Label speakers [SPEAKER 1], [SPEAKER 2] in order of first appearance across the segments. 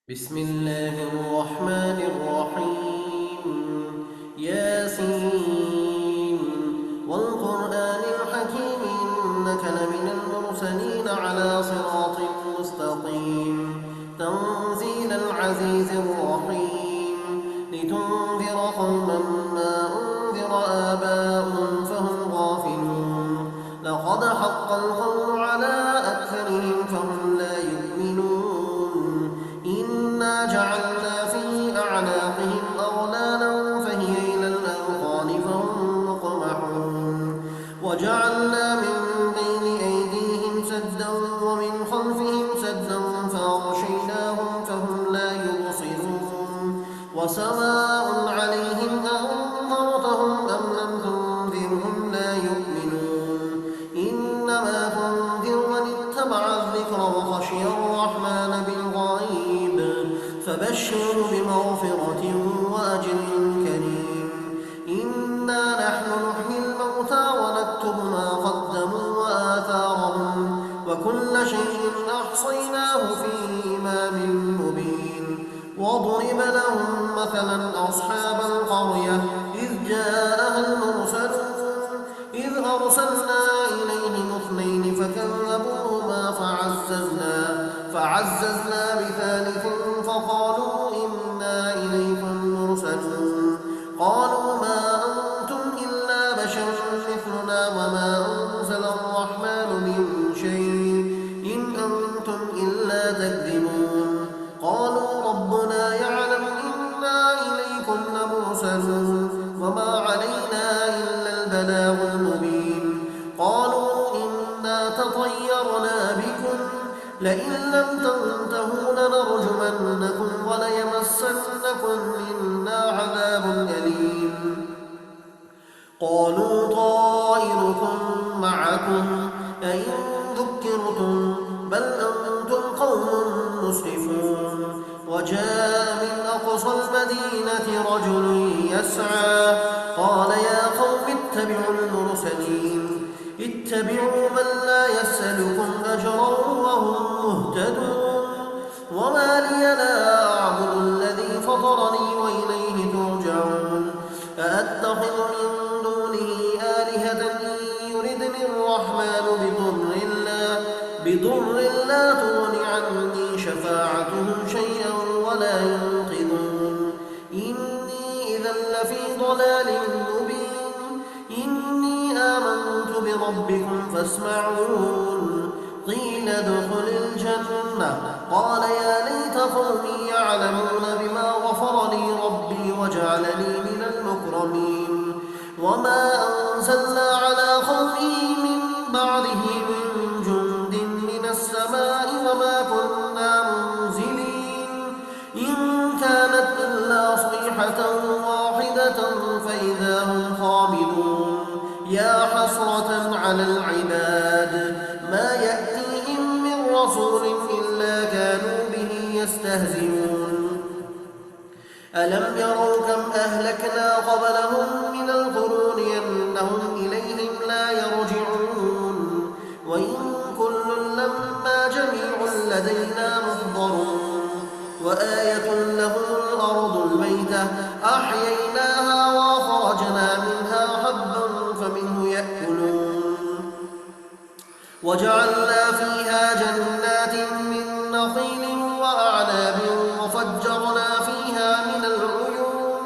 [SPEAKER 1] بسم الله الرحمن الرحيم. ياسين والقرآن الحكيم إنك لمن المرسلين على صراط مستقيم تنزيل العزيز الرحيم لتنذر قوما ما أنذر آباؤهم فهم غافلون لقد حق القول على أكثرهم فهم لا يؤمنون إنا جعلنا في أعناقهم أغلالا فهي إلى الأذقان فهم مقمحون وجعلنا من بين أيديهم سدا ومن خلفهم سدا فأغشيناهم فهم لا يبصرون وسواء عليهم أنذرتهم أم لم تنذرهم لا يؤمنون إنما تنذر من اتبع الذكر وخشي الرحمن بالغيب فبشره بمغفرة وأجر كريم. إنا نحن نحيي الموتى ونكتب ما قدموا وآثارهم وكل شيء أحصيناه في إمام مبين. واضرب لهم مثلا أصحاب القرية إذ جاءها المرسلون إذ أرسلنا إليهم اثنين فكذبوهما فعززنا بثالث فقالوا إنا إليكم مرسلون قالوا ما أنتم إلا بشر مثلنا وما أنزل الرحمن من شيء إن أنتم إلا تكذبون قالوا ربنا يعلم إنا إليكم لمرسلون وما علينا إلا البلاغ المبين. قالوا إنا تطيرنا بكم لئن لم تنتهوا لنرجمنكم وليمسنكم منا عذاب أليم. قالوا طائركم معكم أئن ذكرتم بل أنتم قوم مسرفون. وجاء من أقصى المدينة رجل يسعى قال يا قوم اتبعوا المرسلين اتبعوا من لا يسألكم أجرا وهم مهتدون. وما لي لا أعبد الذي فطرني وإليه ترجعون أأتخذ من دونه آلهة إن يردني الرحمن بضر لا تغن عني شفاعتهم شيئا ولا ينقذون. إني إذا لفي ضلال مبين. إني آمنت بربكم فاسمعون. قيل ادخل الجنة قال يا ليت قومي يعلمون بما غفر لي ربي وجعلني من المكرمين. وما أنزلنا على قومه من بعده من جند من السماء وما كنا منزلين إن كانت إلا صيحة واحدة فإذا هم خامدون. يا حسرة على العباد ما يأتيهم من رسول إلا كانوا به يستهزئون. ألم يروا كم أهلكنا قبلهم من القرون أنهم إليهم لا يرجعون. وإن كل لما جميع لدينا محضرون. وآية لهم الأرض الميتة أحييناها وأخرجنا منها حبا فمنه يأكلون. وجعلنا فيها جنات من نخيل وأعناب وفجرنا فيها من العيون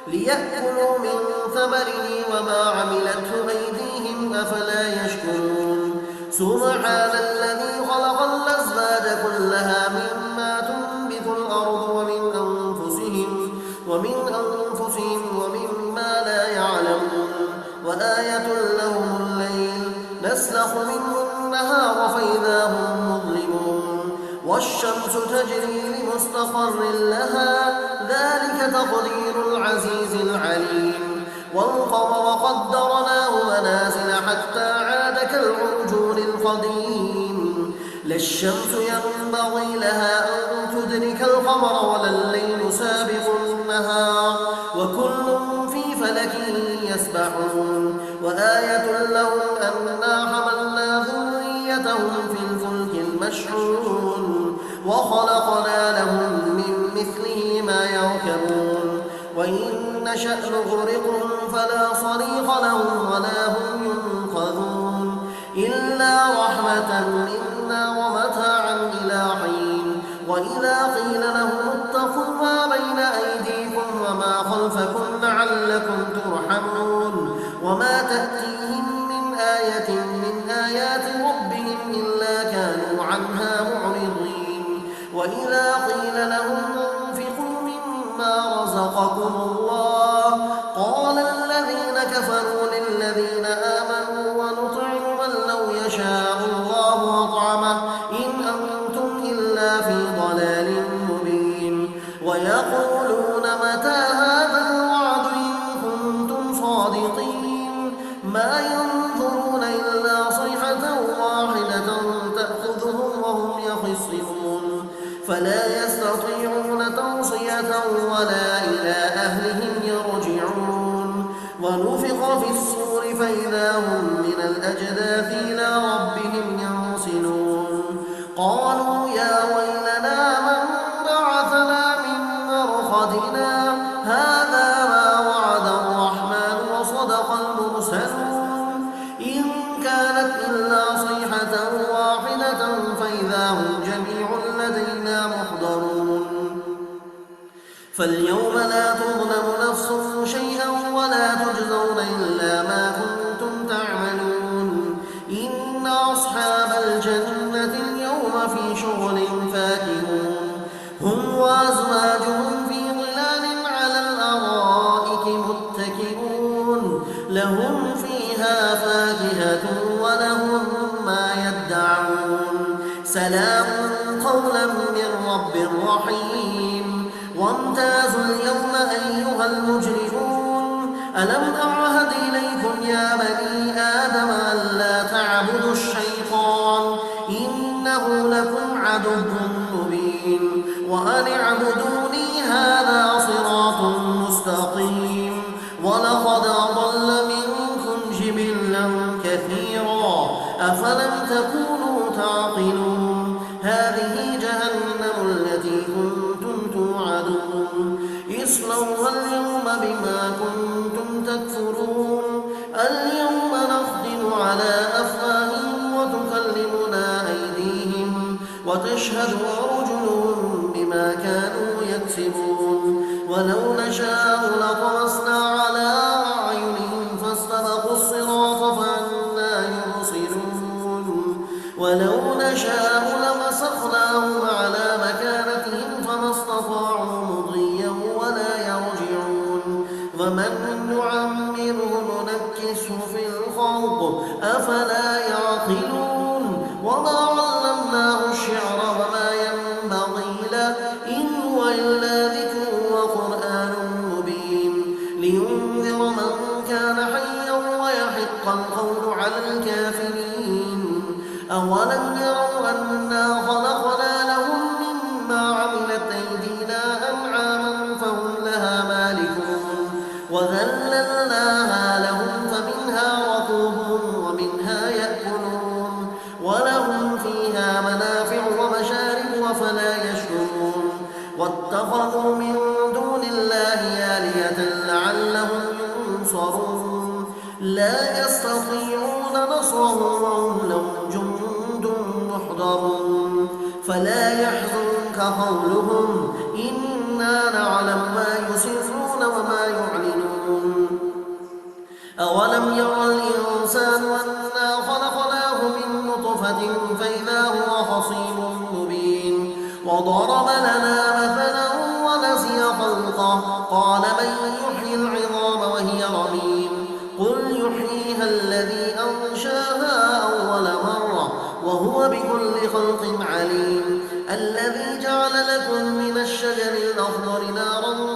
[SPEAKER 1] ليأكلوا من ثمره وما عملته أيديهم أفلا يشكرون. سبحان الذي خلق الأزواج كلها مما تنبت الأرض ومن أنفسهم ومما لا يعلمون. وآية لهم الليل نسلخ منه النهار فإذا هم مظلمون. والشمس تجري لمستقر لها ذلك تقدير العزيز العليم. والقمر قدرناه منازل حتى عاد كالعرجون القديم. لا الشمس ينبغي لها أن تدرك القمر ولا الليل سابق النهار وكل في فلك يسبحون. وآية لهم أنا حملنا ذريتهم في الفلك المشحون وخلقنا لهم من وإن نشأ نغرقهم فلا صريخ لهم ولا هم ينقذون إلا رحمة منا ومتاعا إلى حين وإذا قيل لهم اتقوا ما بين أيديكم وما خلفكم لعلكم ترحمون وما تأتيهم من آية من آيات ربهم إلا كانوا عنها معرضين وإذا قيل لهم انفقوا مما رزقكم الله قال الذين كفروا للذين آمنوا ونطعم من لو يشاء الله أطعمه إن أنتم إلا في ضلال مبين ويقولون متى هذا الوعد إن كنتم صادقين ما ينظرون إلا صيحة واحدة تأخذهم وهم يخصمون فلا يستطيعون توصية ولا إلى أهلهم يرجعون ونفخ في الصور فإذا هم من الأجداث إلى ربهم ينسلون قالوا يا ويلنا من بعثنا من مرقدنا هذا ما وعد الرحمن وصدق المرسلون إن كانت إلا صيحة واحدة فإذا هم جميع لدينا محضرون فاليوم لا تظلم نفس شيئا ولا تجزون إلا ما كنتم تعملون إن أصحاب الجنة اليوم في شغل فاكهون هم وأزواجهم في ظلال على الأرائك متكئون لهم فيها فاكهة ولهم ما يدعون سلام قولا من رب رحيم وامتازوا اليوم أيها المجرمون ألم أعهد إليكم يا بني آدم ألا تعبدوا الشيطان إنه لكم عدو مبين وأن اعبدوني هذا صراط مستقيم ولقد أضل منكم جبلا كثيرا أفلم تكونوا تعقلون هذه جهنم التي كنتم توعدون اصلوها اليوم بما كنتم تكفرون اليوم نختم على أفواههم وتكلمنا أيديهم وتشهد أرجلهم بما كانوا يكسبون ولو نشاء لطمسنا على أعينهم فاستبقوا الصراط فأنى يبصرون ولو نشاء لمسخناهم على مكانتهم فما استطاعوا مضيا ولا يرجعون ومن نعمره ننكسه في الخلق أفلا يعقلون وما علمناه الشعر وما ينبغي له إن هو إلا ذكر وقرآن مبين لينذر من كان حيا ويحق القول على الكافرين أولم يروا أنا خلقنا لهم مما عملت أيدينا أنعاما فهم لها مالكون وذللناها لهم فمنها ركوبهم ومنها يأكلون ولهم فيها منافع ومشارب وفلا يشكرون واتخذوا من دون الله آلهة لعلهم ينصرون لا يستطيعون نصرهم وهم لهم جند محضرون فلا يحزنك قولهم إنا نعلم ما يسرون وما يعلنون أولم يرى الإنسان أنا خلقناه من نطفة فإذا هو خصيم مبين وضرب لنا مثلا ونسي خلقه قال من يحيي العظام وهي رميم قل يحييها الذي أنشاها أول مرة وهو بكل خلق عليم الذي جعل لكم من الشجر الأخضر نارا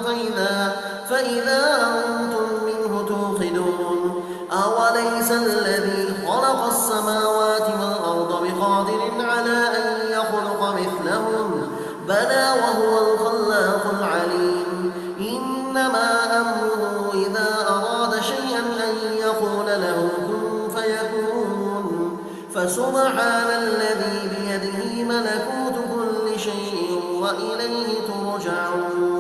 [SPEAKER 1] فإذا أنتم منه توقدون أوليس الذي خلق السماوات والأرض بقادر على أن يخلق مثلهم بلى وهو الخلاق العليم إنما أمره إذا أراد شيئا أن يقول له كن فيكون فسبحان الذي بيده ملكوت كل شيء وإليه ترجعون